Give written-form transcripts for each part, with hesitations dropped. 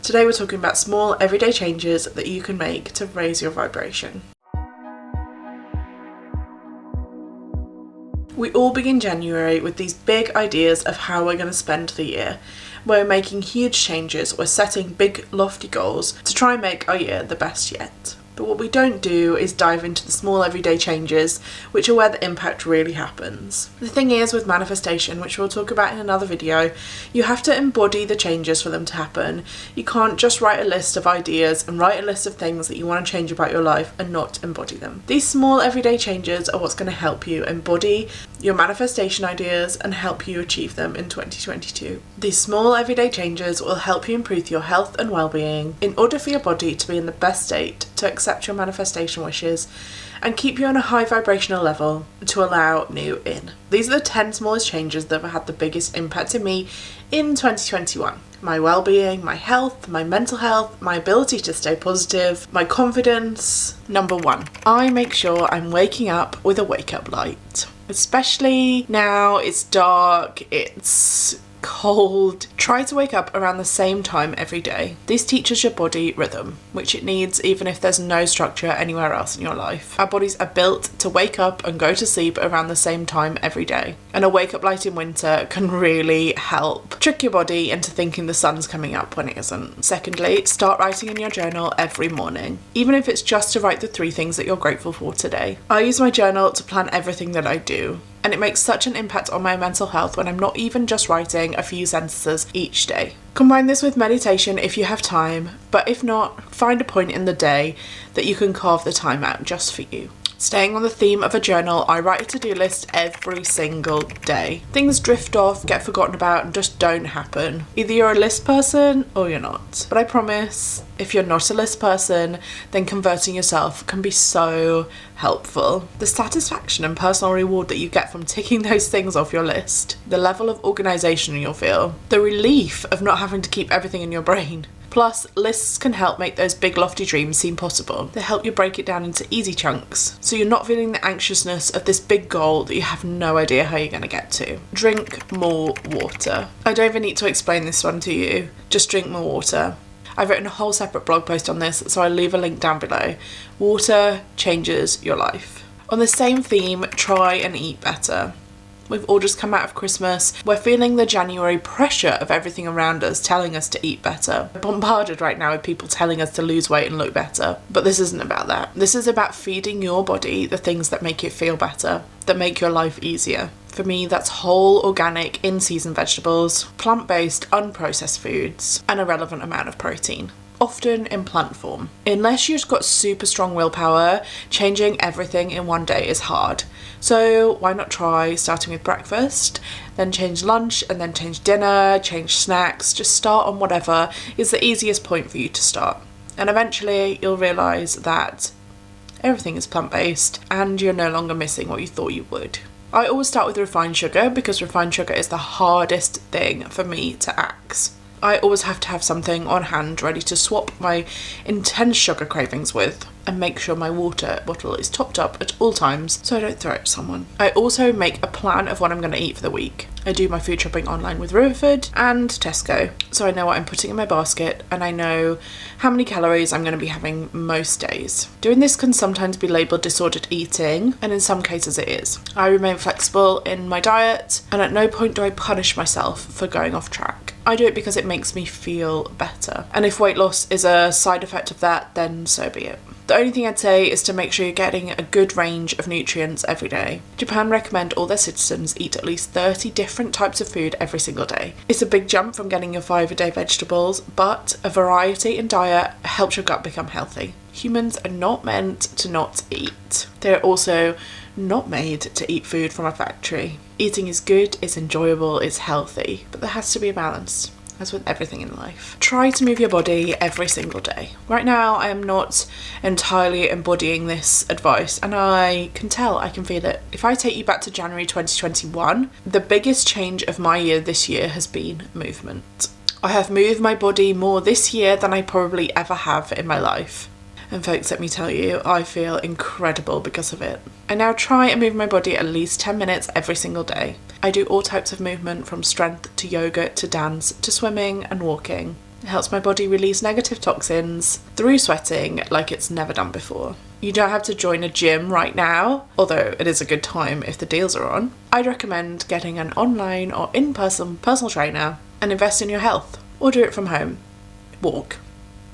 Today we're talking about small everyday changes that you can make to raise your vibration. We all begin January with these big ideas of how we're going to spend the year. We're making huge changes, we're setting big lofty goals to try and make our year the best yet. But what we don't do is dive into the small everyday changes, which are where the impact really happens. The thing is with manifestation, which we'll talk about in another video, you have to embody the changes for them to happen. You can't just write a list of ideas and write a list of things that you want to change about your life and not embody them. These small everyday changes are what's going to help you embody your manifestation ideas and help you achieve them in 2022. These small everyday changes will help you improve your health and well-being in order for your body to be in the best state to accept your manifestation wishes and keep you on a high vibrational level to allow new in. These are the 10 smallest changes that have had the biggest impact on me in 2021. My well-being, my health, my mental health, my ability to stay positive, my confidence. Number 1, I make sure I'm waking up with a wake-up light. Especially now it's dark, it's cold. Try to wake up around the same time every day. This teaches your body rhythm, which it needs even if there's no structure anywhere else in your life. Our bodies are built to wake up and go to sleep around the same time every day. And a wake-up light in winter can really help trick your body into thinking the sun's coming up when it isn't. Secondly, start writing in your journal every morning, even if it's just to write the 3 things that you're grateful for today. I use my journal to plan everything that I do. And it makes such an impact on my mental health when I'm not even just writing a few sentences each day. Combine this with meditation if you have time, but if not, find a point in the day that you can carve the time out just for you. Staying on the theme of a journal, I write a to-do list every single day. Things drift off, get forgotten about, and just don't happen. Either you're a list person or you're not. But I promise, if you're not a list person, then converting yourself can be so helpful. The satisfaction and personal reward that you get from ticking those things off your list, the level of organisation you'll feel, the relief of not having to keep everything in your brain. Plus, lists can help make those big lofty dreams seem possible. They help you break it down into easy chunks, so you're not feeling the anxiousness of this big goal that you have no idea how you're going to get to. Drink more water. I don't even need to explain this one to you. Just drink more water. I've written a whole separate blog post on this, so I'll leave a link down below. Water changes your life. On the same theme, try and eat better. We've all just come out of Christmas. We're feeling the January pressure of everything around us telling us to eat better. We're bombarded right now with people telling us to lose weight and look better. But this isn't about that. This is about feeding your body the things that make you feel better, that make your life easier. For me, that's whole, organic, in-season vegetables, plant-based, unprocessed foods, and a relevant amount of protein. Often in plant form. Unless you've got super strong willpower, changing everything in one day is hard. So why not try starting with breakfast, then change lunch, and then change dinner, change snacks. Just start on whatever is the easiest point for you to start. And eventually you'll realise that everything is plant-based and you're no longer missing what you thought you would. I always start with refined sugar because refined sugar is the hardest thing for me to axe. I always have to have something on hand ready to swap my intense sugar cravings with and make sure my water bottle is topped up at all times so I don't throw it at someone. I also make a plan of what I'm going to eat for the week. I do my food shopping online with Riverford and Tesco, so I know what I'm putting in my basket and I know how many calories I'm going to be having most days. Doing this can sometimes be labelled disordered eating, and in some cases it is. I remain flexible in my diet and at no point do I punish myself for going off track. I do it because it makes me feel better. And if weight loss is a side effect of that, then so be it. The only thing I'd say is to make sure you're getting a good range of nutrients every day. Japan recommend all their citizens eat at least 30 different types of food every single day. It's a big jump from getting your 5-a-day vegetables, but a variety in diet helps your gut become healthy. Humans are not meant to not eat. They're also not made to eat food from a factory. Eating is good, it's enjoyable, it's healthy, but there has to be a balance. As with everything in life. Try to move your body every single day. Right now, I am not entirely embodying this advice, and I can feel it. If I take you back to January 2021, the biggest change of my year this year has been movement. I have moved my body more this year than I probably ever have in my life. And folks, let me tell you, I feel incredible because of it. I now try and move my body at least 10 minutes every single day. I do all types of movement from strength to yoga to dance to swimming and walking. It helps my body release negative toxins through sweating like it's never done before. You don't have to join a gym right now, although it is a good time if the deals are on. I'd recommend getting an online or in-person personal trainer and invest in your health, or do it from home. Walk.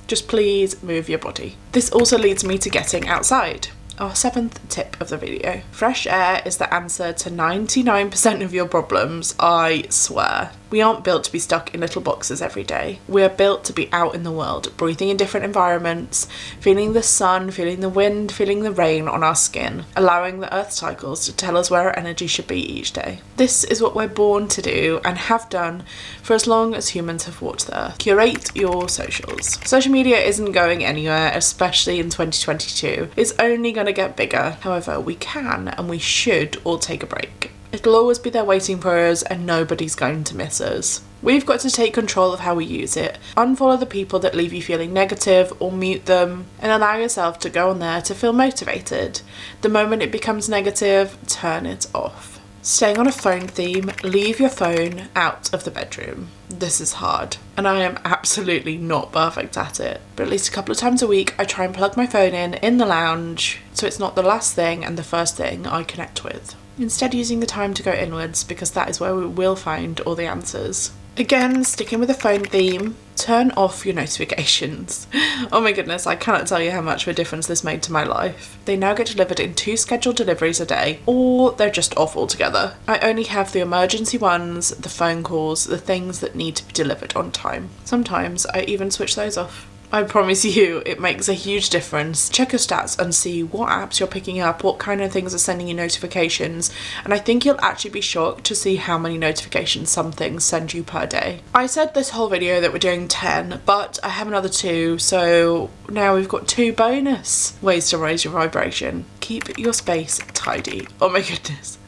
Just please move your body. This also leads me to getting outside. Our 7th tip of the video. Fresh air is the answer to 99% of your problems, I swear. We aren't built to be stuck in little boxes every day. We are built to be out in the world, breathing in different environments, feeling the sun, feeling the wind, feeling the rain on our skin, allowing the earth cycles to tell us where our energy should be each day. This is what we're born to do and have done for as long as humans have walked the earth. Curate your socials. Social media isn't going anywhere, especially in 2022. It's only going to get bigger. However, we can and we should all take a break. It'll always be there waiting for us and nobody's going to miss us. We've got to take control of how we use it. Unfollow the people that leave you feeling negative or mute them, and allow yourself to go on there to feel motivated. The moment it becomes negative, turn it off. Staying on a phone theme, leave your phone out of the bedroom. This is hard, and I am absolutely not perfect at it. But at least a couple of times a week, I try and plug my phone in the lounge, so it's not the last thing and the first thing I connect with. Instead, using the time to go inwards, because that is where we will find all the answers. Again, sticking with the phone theme, turn off your notifications. Oh my goodness, I cannot tell you how much of a difference this made to my life. They now get delivered in 2 scheduled deliveries a day, or they're just off altogether. I only have the emergency ones, the phone calls, the things that need to be delivered on time. Sometimes I even switch those off. I promise you, it makes a huge difference. Check your stats and see what apps you're picking up, what kind of things are sending you notifications, and I think you'll actually be shocked to see how many notifications some things send you per day. I said this whole video that we're doing 10, but I have another 2, so now we've got 2 bonus ways to raise your vibration. Keep your space tidy. Oh my goodness.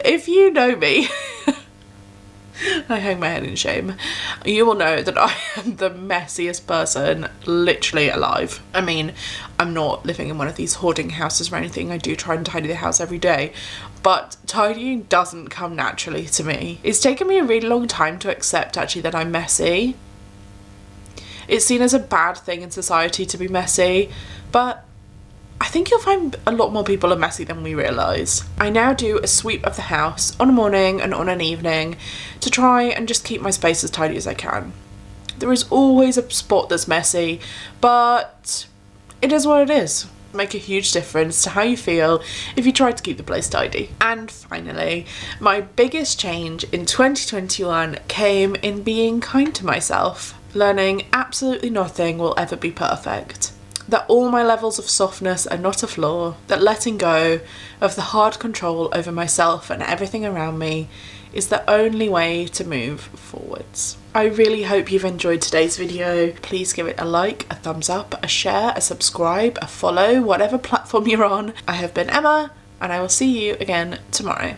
If you know me, I hang my head in shame. You will know that I am the messiest person literally alive. I mean, I'm not living in one of these hoarding houses or anything. I do try and tidy the house every day, but tidying doesn't come naturally to me. It's taken me a really long time to accept actually that I'm messy. It's seen as a bad thing in society to be messy, but I think you'll find a lot more people are messy than we realise. I now do a sweep of the house on a morning and on an evening to try and just keep my space as tidy as I can. There is always a spot that's messy, but it is what it is. Make a huge difference to how you feel if you try to keep the place tidy. And finally, my biggest change in 2021 came in being kind to myself, learning absolutely nothing will ever be perfect. That all my levels of softness are not a flaw, that letting go of the hard control over myself and everything around me is the only way to move forwards. I really hope you've enjoyed today's video. Please give it a like, a thumbs up, a share, a subscribe, a follow, whatever platform you're on. I have been Emma, and I will see you again tomorrow.